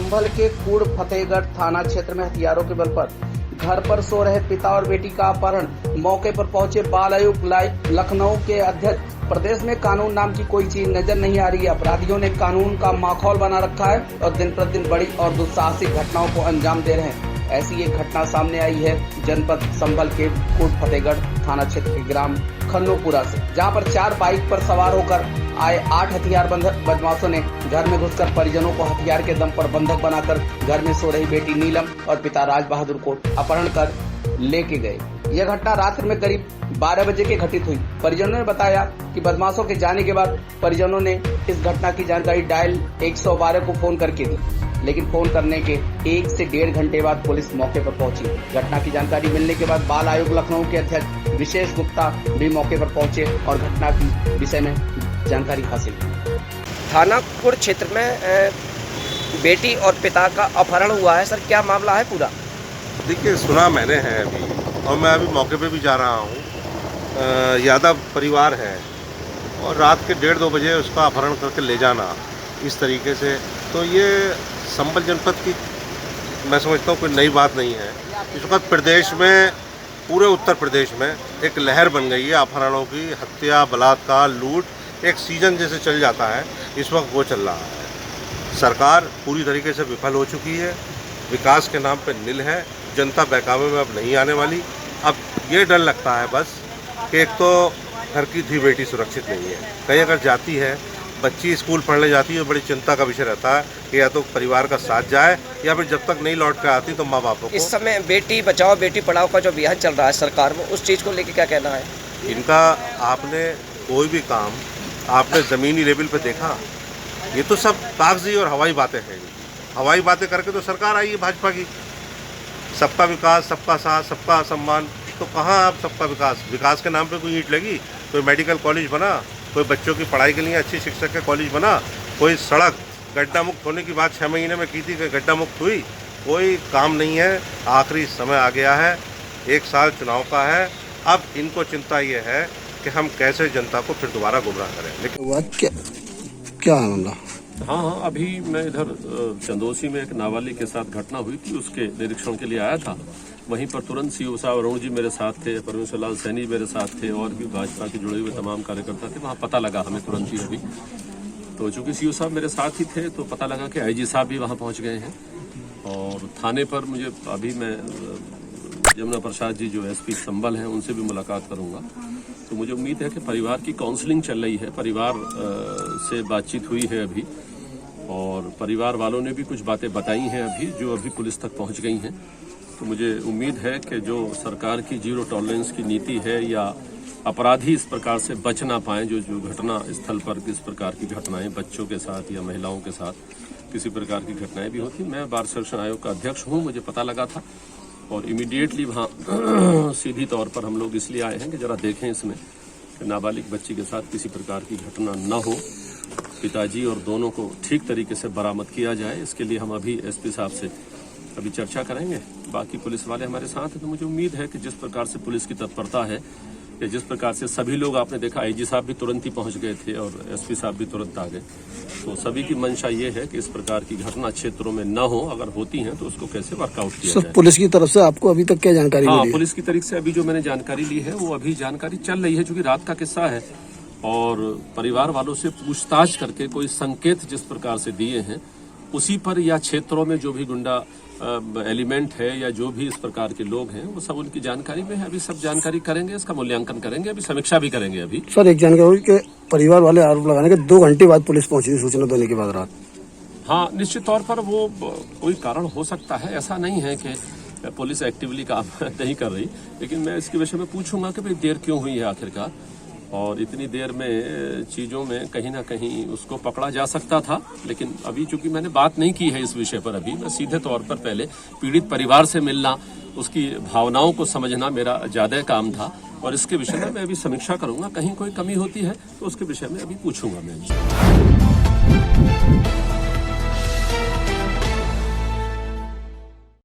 संभल के कूड़ फतेहगढ़ थाना क्षेत्र में हथियारों के बल पर घर पर सो रहे पिता और बेटी का अपहरण। मौके पर पहुंचे बाल आयुक्त लखनऊ के अध्यक्ष। प्रदेश में कानून नाम की कोई चीज नजर नहीं आ रही है। अपराधियों ने कानून का माहौल बना रखा है और दिन प्रतिदिन बड़ी और दुस्साहसिक घटनाओं को अंजाम दे रहे हैं। ऐसी एक घटना सामने आई है जनपद संभल के कूड़ फतेहगढ़ थाना क्षेत्र के ग्राम खन्नोपुरा से, जहां पर 4 बाइक पर सवार होकर आए 8 हथियारबंद बदमाशों ने घर में घुसकर परिजनों को हथियार के दम पर बंधक बनाकर घर में सो रही बेटी नीलम और पिता राज बहादुर को अपहरण कर लेके गए। यह घटना रात्रि में करीब 12 बजे के घटित हुई। परिजनों ने बताया कि बदमाशों के जाने के बाद परिजनों ने इस घटना की जानकारी डायल 112 को फोन करके दी, लेकिन फोन करने के 1 से 1.5 घंटे बाद पुलिस मौके पर पहुंची। घटना की जानकारी मिलने के बाद बाल आयोग लखनऊ के अध्यक्ष विशेष गुप्ता भी मौके पर पहुंचे और घटना की विषय में जानकारी हासिल की। थाना कुड़ क्षेत्र में बेटी और पिता का अपहरण हुआ है सर, क्या मामला है पूरा? देखिए, सुना मैंने है अभी, और मैं अभी मौके पे भी जा रहा हूँ। यादव परिवार है और रात के 1:30-2 बजे उसका अपहरण करके ले जाना इस तरीके से, तो ये संभल जनपद की मैं समझता हूँ कोई नई बात नहीं है। इस वक्त प्रदेश में, पूरे उत्तर प्रदेश में एक लहर बन गई है अपहरणों की। हत्या, बलात्कार, लूट एक सीजन जैसे चल जाता है, इस वक्त वो चल रहा है। सरकार पूरी तरीके से विफल हो चुकी है, विकास के नाम पे नील है। जनता बहकावे में अब नहीं आने वाली। अब ये डर लगता है बस कि एक तो घर की धी बेटी सुरक्षित नहीं है, कहीं अगर जाती है, बच्ची स्कूल पढ़ने जाती है, बड़ी चिंता का विषय रहता है कि या तो परिवार का साथ जाए या फिर जब तक नहीं लौट के आती तो माँ बापों को। इस समय बेटी बचाओ बेटी पढ़ाओ का जो अभियान चल रहा है सरकार में, उस चीज़ को लेकर क्या कहना है? इनका आपने कोई भी काम आपने ज़मीनी लेवल पे देखा? ये तो सब कागजी और हवाई बातें हैं। हवाई बातें करके तो सरकार आई है भाजपा की। सबका विकास, सबका साथ, सबका सम्मान, तो कहाँ आप सबका विकास के नाम पे कोई ईंट लगी? कोई मेडिकल कॉलेज बना, कोई बच्चों की पढ़ाई के लिए अच्छी शिक्षा का कॉलेज बना, कोई सड़क गड्ढा मुक्त होने की बात 6 महीने में की थी कि गड्ढा मुक्त हुई? कोई काम नहीं है। आखिरी समय आ गया है, 1 साल चुनाव का है। अब इनको चिंता ये है कि हम कैसे जनता को फिर दोबारा गुमराह करें। लेकिन क्या मामला? हाँ, अभी मैं इधर चंदोसी में एक नाबालिग के साथ घटना हुई थी, उसके निरीक्षण के लिए आया था। वहीं पर तुरंत सीओ साहब अरुण जी मेरे साथ थे, परमेश्वर लाल सैनी मेरे साथ थे और भी भाजपा के जुड़े हुए तमाम कार्यकर्ता थे। वहाँ पता लगा हमें तुरंत ही अभी, तो चूंकि सीओ साहब मेरे साथ ही थे तो पता लगा कि आईजी साहब भी वहाँ पहुँच गए हैं। और थाने पर मुझे अभी मैं जमुना प्रसाद जी जो एसपी संभल हैं उनसे भी मुलाकात करूँगा। तो मुझे उम्मीद है कि परिवार की काउंसलिंग चल रही है, परिवार से बातचीत हुई है अभी, और परिवार वालों ने भी कुछ बातें बताई हैं अभी जो अभी पुलिस तक पहुंच गई हैं। तो मुझे उम्मीद है कि जो सरकार की जीरो टॉलरेंस की नीति है या अपराधी इस प्रकार से बच ना पाएं, जो घटना स्थल पर किस प्रकार की घटनाएं बच्चों के साथ या महिलाओं के साथ किसी प्रकार की घटनाएं भी होती। मैं बाल संरक्षण आयोग का अध्यक्ष हूँ, मुझे पता लगा था और इमीडिएटली वहाँ सीधी तौर पर हम लोग इसलिए आए हैं कि जरा देखें इसमें कि नाबालिग बच्ची के साथ किसी प्रकार की घटना न हो, पिताजी और दोनों को ठीक तरीके से बरामद किया जाए। इसके लिए हम अभी एसपी साहब से अभी चर्चा करेंगे। बाकी पुलिस वाले हमारे साथ हैं, तो मुझे उम्मीद है कि जिस प्रकार से पुलिस की तत्परता है या जिस प्रकार से सभी लोग, आपने देखा आईजी साहब भी तुरंत ही पहुंच गए थे और एसपी साहब भी तुरंत आ गए, तो सभी की मंशा ये है कि इस प्रकार की घटना क्षेत्रों में न हो, अगर होती हैं तो उसको कैसे वर्कआउट किया जाए। पुलिस की तरफ से आपको अभी तक क्या जानकारी मिली? हाँ, पुलिस की तरफ से अभी जो मैंने जानकारी ली है वो अभी जानकारी चल रही है, चूंकि रात का किस्सा है और परिवार वालों से पूछताछ करके कोई संकेत जिस प्रकार से दिए हैं उसी पर या क्षेत्रों में जो भी गुंडा एलिमेंट है या जो भी इस प्रकार के लोग हैं वो सब उनकी जानकारी में है। अभी सब जानकारी करेंगे, इसका मूल्यांकन करेंगे, अभी समीक्षा भी करेंगे। अभी सर एक जानकारी कि परिवार वाले आरोप लगाने के 2 घंटे बाद पुलिस पहुंची सूचना देने के बाद रात। हाँ, निश्चित तौर पर वो कोई कारण हो सकता है, ऐसा नहीं है कि पुलिस एक्टिवली काम नहीं कर रही, लेकिन मैं इसके विषय में पूछूंगा कि भाई देर क्यों हुई है आखिरकार, और इतनी देर में चीज़ों में कहीं ना कहीं उसको पकड़ा जा सकता था। लेकिन अभी चूंकि मैंने बात नहीं की है इस विषय पर, अभी मैं सीधे तौर पर पहले पीड़ित परिवार से मिलना, उसकी भावनाओं को समझना मेरा ज़्यादा काम था और इसके विषय में मैं अभी समीक्षा करूंगा। कहीं कोई कमी होती है तो उसके विषय में अभी पूछूंगा मैं।